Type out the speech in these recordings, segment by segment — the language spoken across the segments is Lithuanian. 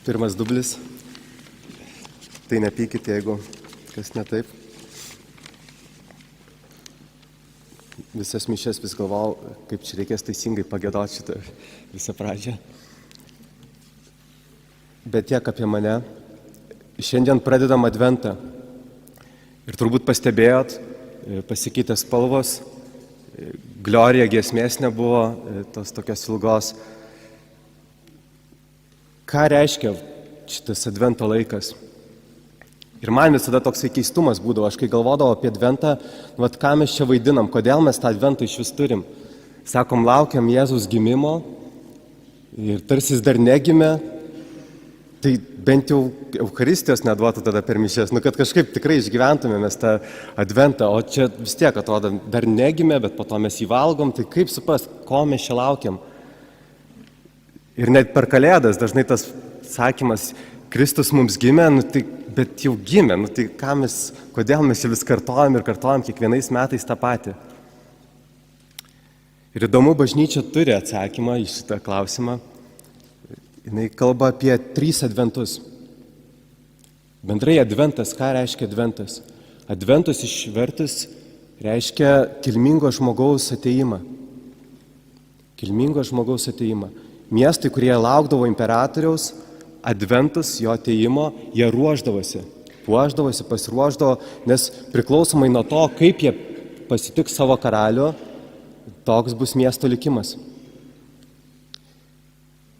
Pirmas dublis. Tai nepykit, jeigu kas ne taip. Visas mišias vis galvojau, kaip čia reikės teisingai pagėdoti šitą visą pradžią. Bet tiek apie mane. Šiandien pradedam adventą. Ir turbūt pastebėjot, pasikeitė spalvos, Glorija giesmės nebuvo, tos tokios ilgos. Ką reiškia šitas advento laikas? Ir man visada toksai keistumas būdavo, aš kai galvodavau apie adventą, ką mes čia vaidinam, kodėl mes tą adventą iš vis turim. Sakom, laukiam Jėzaus gimimo ir tarsi jis dar negimė, tai bent jau Eucharistijos neduotų tada per mišias, kad kažkaip tikrai išgyventume mes tą adventą, o čia vis tiek atrodo dar negimė, bet po to mes jį valgom, tai kaip suprast, ko mes čia laukiam. Ir net per Kalėdas dažnai tas sakymas, Kristus mums gimė, bet jau gimė, tai kodėl mes čia vis kartojam kiekvienais metais tą patį. Ir įdomu, bažnyčia turi atsakymą į šitą klausimą. Jis kalba apie 3 adventus. Bendrai adventas, ką reiškia adventas? Adventus išvertus reiškia kilmingo žmogaus atėjimą. Kilmingo žmogaus atėjimą. Miestai, kurie laukdavo imperatoriaus, adventus, jo atėjimo, jie ruošdavosi, puošdavosi, pasiruošdavo, nes priklausomai nuo to, kaip jie pasitiks savo karalių, toks bus miesto likimas.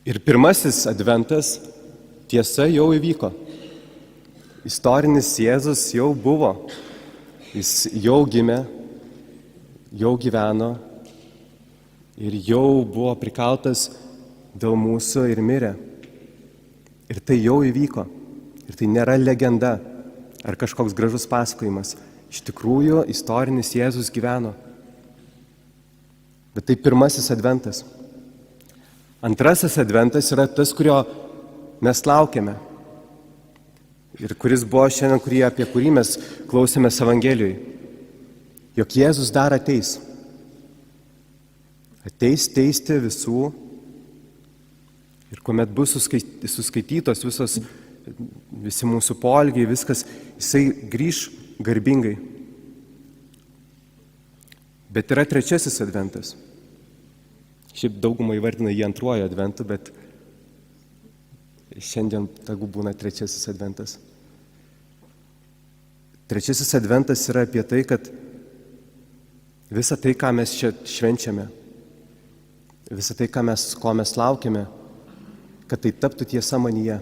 Ir pirmasis adventas, tiesa, jau įvyko. Istorinis Jėzus jau buvo, jis jau gimė, jau gyveno ir jau buvo prikaltas dėl mūsų ir mirė. Ir tai jau įvyko. Ir tai nėra legenda ar kažkoks gražus pasakojimas. Iš tikrųjų, istorinis Jėzus gyveno. Bet tai pirmasis adventas. Antrasis adventas yra tas, kurio mes laukiame. Ir kuris buvo šiandien, apie kurį mes klausėmės Evangelijoj. Jog Jėzus dar ateis. Ateis teisti visų. Ir kuomet bus suskaitytos visi mūsų poelgiai, viskas, jisai grįš garbingai. Bet yra trečiasis adventas. Šiaip daugumą įvardina jį antruoju adventu, bet šiandien tegu būna trečiasis adventas. Trečiasis adventas yra apie tai, kad visa tai, ką mes čia švenčiame, visa tai, ko mes laukiame, kad tai taptų tiesa manyje.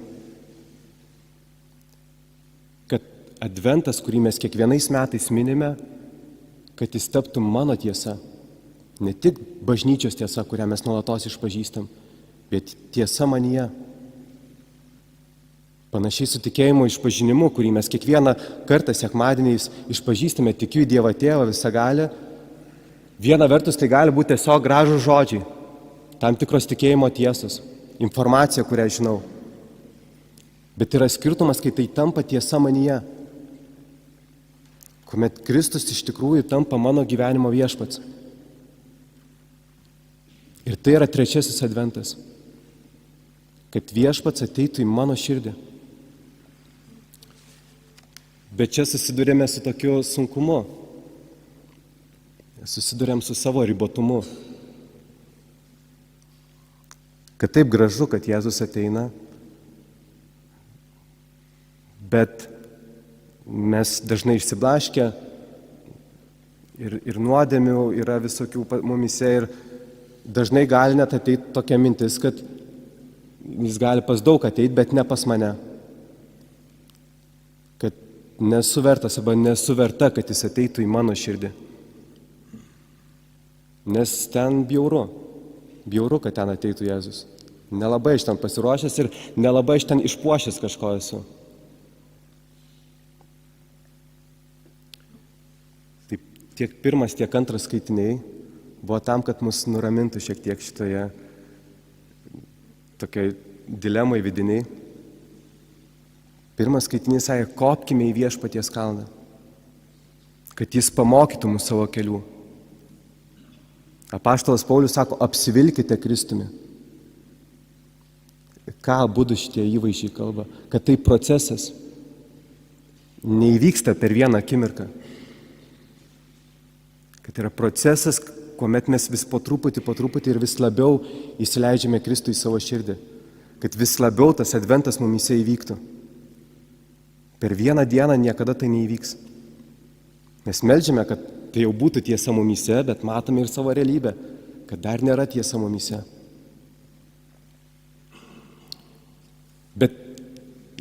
Kad adventas, kurį mes kiekvienais metais minime, kad jis taptų mano tiesa. Ne tik bažnyčios tiesa, kurią mes nuolatos išpažįstam, bet tiesa manyje. Panašiai su tikėjimo išpažinimu, kurį mes kiekvieną kartą sekmadieniais išpažįstame, tikiu į Dievą Tėvą visagalę. Viena vertus tai gali būti tiesiog gražūs žodžiai, tam tikros tikėjimo tiesos, informacija, kurią žinau. Bet yra skirtumas, kai tai tampa tiesa manyje, kuomet Kristus iš tikrųjų tampa mano gyvenimo viešpats. Ir tai yra trečiasis adventas, kad viešpats ateitų į mano širdį. Bet čia susidurėme su tokiu sunkumu, susidurėm su savo ribotumu, kad taip gražu, kad Jėzus ateina, bet mes dažnai išsiblaškę ir nuodėmių yra visokių mumyse ir dažnai gali net ateiti tokia mintis, kad jis gali pas daug ateiti, bet ne pas mane. Kad nesu vertas arba nesu verta, kad jis ateitų į mano širdį. Nes ten bjauru, kad ten ateitų Jėzus. Nelabai aš ten pasiruošęs ir nelabai aš ten išpuošęs kažko esu. Taip, tiek pirmas, tiek antras skaitiniai buvo tam, kad mus nuramintų šiek tiek šitoje tokiai dilemai vidiniai. Pirmas skaitinys sakė, kopkime į Viešpaties kalną, kad jis pamokytų mus savo kelių. Apaštalas Paulius sako, apsivilkite Kristumi. Ką abudu šitie įvaizdžiai kalba? Kad tai procesas. Neįvyksta per vieną akimirką. Kad yra procesas, kuomet mes vis po truputį ir vis labiau įsileidžiame Kristų į savo širdį. Kad vis labiau tas adventas mumise įvyktų. Per vieną dieną niekada tai neįvyks. Mes meldžiame, kad tai jau būtų tiesa mumise, bet matome ir savo realybę, kad dar nėra tiesa mumise. Bet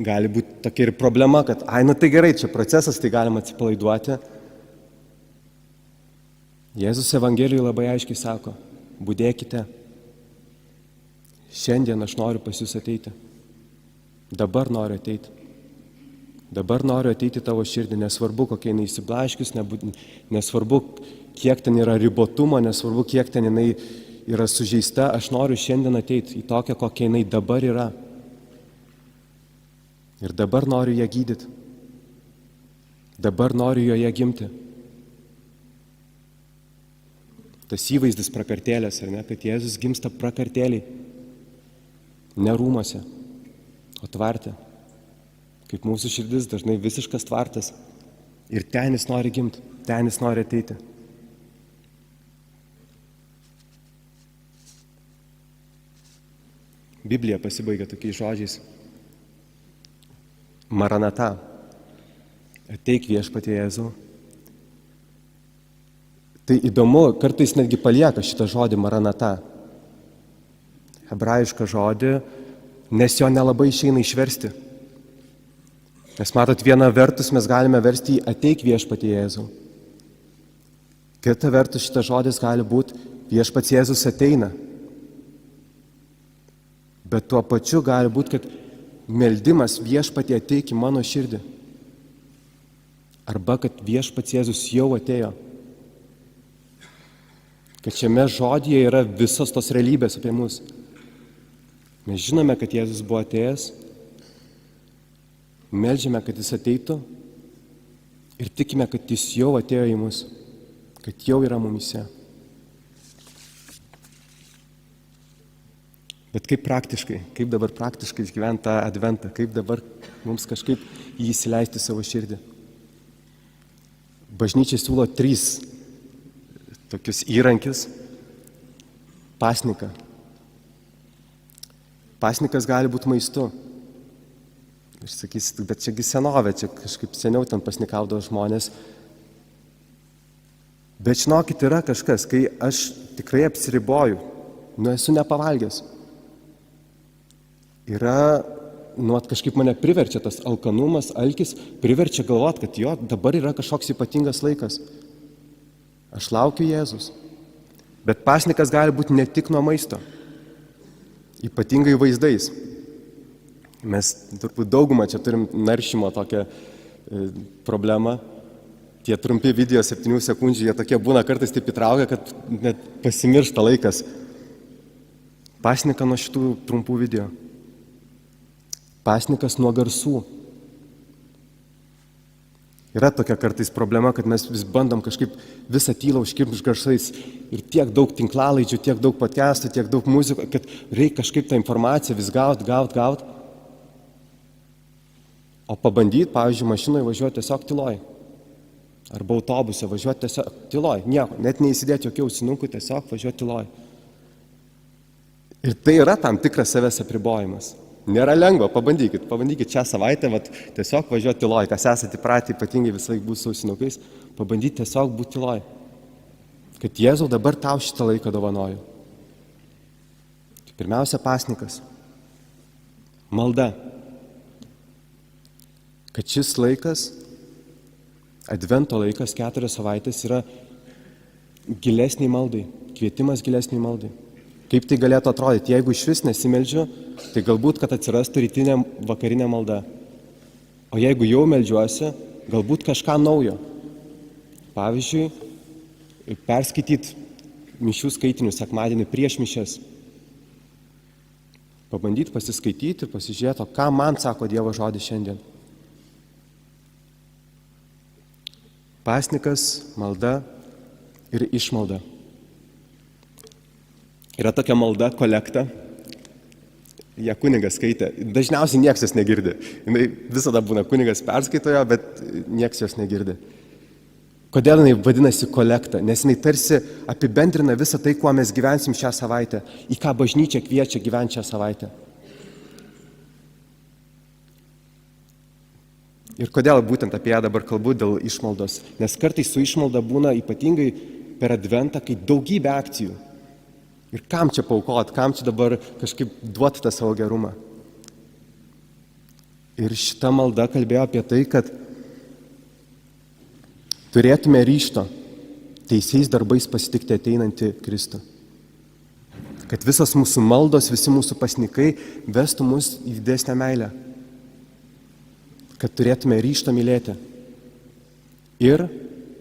gali būti tokia ir problema, kad tai gerai, čia procesas, tai galima atsipalaiduoti. Jėzus Evangelijoje labai aiškiai sako, budėkite, šiandien aš noriu pas jūs ateiti, dabar noriu ateiti. Dabar noriu ateiti tavo širdį, nesvarbu, kokia jinai įsiblaškius, nesvarbu, kiek ten yra ribotumo, nesvarbu, kiek ten jinai yra sužeista, aš noriu šiandien ateiti į tokią, kokia jinai dabar yra. Ir dabar noriu ją gydyti. Dabar noriu joje gimti. Tas įvaizdis prakartėlės, ar ne, kad Jėzus gimsta prakartėliai, ne rūmuose, o tvarte. Kaip mūsų širdis dažnai visiškas tvartas. Ir ten jis nori gimti, ten jis nori ateiti. Biblija pasibaigia tokiais žodžiais. Maranata. Ateik viešpatie Jėzau. Tai įdomu, kartais netgi palieka šitą žodį Maranata. Hebrajišką žodį, nes jo nelabai išeina išversti. Nes matot, viena vertus mes galime versti į ateik viešpatie Jėzau. Kita vertus šitas žodis gali būti viešpats Jėzus ateina. Bet tuo pačiu gali būti, kad meldimas viešpatie ateik į mano širdį. Arba kad viešpats Jėzus jau atėjo. Kad šiame žodyje yra visos tos realybės apie mus. Mes žinome, kad Jėzus buvo atėjęs, meldžiame, kad jis ateitų ir tikime, kad jis jau atėjo į mus, kad jau yra mumise. Bet kaip praktiškai, kaip dabar praktiškai išgyventi tą adventą, kaip dabar mums kažkaip jį įsileisti į savo širdį. Bažnyčia siūlo 3 tokius įrankius. Pasniką. Pasnikas gali būti maistu. Ir sakysit, bet čiagi senovė, čia kažkaip seniau ten pasnikaudavo žmonės. Bet žinokit, yra kažkas, kai aš tikrai apsiriboju, esu nepavalgęs. Yra, kažkaip mane priverčia tas alkanumas, alkis, priverčia galvoti, kad jo, dabar yra kažkoks ypatingas laikas. Aš laukiu Jėzus. Bet pasnikas gali būti ne tik nuo maisto, ypatingai vaizdais. Mes turbūt daugumą čia turim naršymo tokią problemą. Tie trumpi video 7 sekundžių, jie tokie būna kartais taip įtraukia, kad net pasimiršta laikas. Pasnika nuo šitų trumpų video. Pasnikas nuo garsų. Yra tokia kartais problema, kad mes vis bandom kažkaip visą tylą užkirpti garsais. Ir tiek daug tinklalaidžių, tiek daug podcastų, tiek daug muzikos, kad reikia kažkaip tą informaciją vis gaut. O pabandyti, pavyzdžiui, mašinoje važiuoti tiesiog tyloj. Arba autobuse važiuoti tiesiog tyloj. Nieko, net neįsidėti jokių ausinukų, tiesiog važiuoti tyloj. Ir tai yra tam tikras savęs apribojimas. Nėra lengva, pabandykit šią savaitę, tiesiog važiuoti tyloj. Kas esate įpratę, ypatingai visai būti su ausinukais, pabandyti tiesiog būti tyloj. Kad Jėzau dabar tau šitą laiką dovanoju. Pirmiausia, pasnikas. Malda. Kad šis laikas, advento laikas, 4 savaitės yra gilesniai maldai, kvietimas gilesniai maldai. Kaip tai galėtų atrodyti? Jeigu iš vis nesimeldžiu, tai galbūt, kad atsirastų rytinė vakarinė malda. O jeigu jau meldžiuosi, galbūt kažką naujo. Pavyzdžiui, perskaityti mišių skaitinius sekmadienį prieš mišias. Pabandyti pasiskaityti, pasižiūrėti, ką man sako Dievo žodis šiandien. Pasnikas, malda ir išmalda. Yra tokia malda kolekta. ją kunigas skaitė. Dažniausiai nieks jos negirdi. Jis visada būna kunigas perskaitojo, bet nieks jos negirdi. Kodėl jinai vadinasi kolekta? Nes jinai tarsi apibendrina visą tai, kuo mes gyvensim šią savaitę, į ką bažnyčia kviečia gyventi šią savaitę. Ir kodėl būtent apie ją dabar kalbu dėl išmaldos? Nes kartais su išmalda būna ypatingai per adventą, kai daugybė akcijų. Ir kam čia paaukot, kam čia dabar kažkaip duoti tą savo gerumą? Ir šita malda kalbėjo apie tai, kad turėtume ryžto teisiais darbais pasitikti ateinantį Kristų. Kad visas mūsų maldos, visi mūsų pasnikai vestų mus į didesnę meilę. Kad turėtume ryžto mylėti. Ir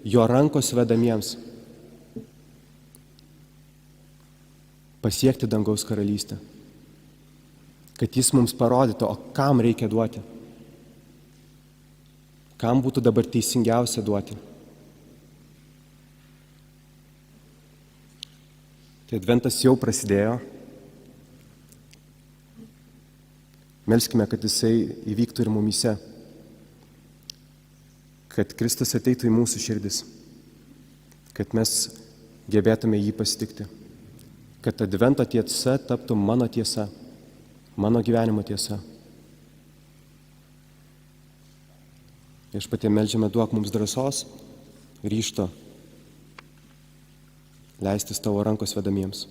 jo rankos vedamiems pasiekti dangaus karalystę. Kad jis mums parodytų, o kam reikia duoti. Kam būtų dabar teisingiausia duoti. Tai adventas jau prasidėjo. Melskime, kad jisai įvyktų ir mumyse. Kad Kristus ateitų į mūsų širdis. Kad mes gebėtume jį pasitikti. Kad advento tiesa taptų mano tiesa. Mano gyvenimo tiesa. Viešpatie, meldžiame, duok mums drąsos, ryžto leistis tavo rankos vedamiems.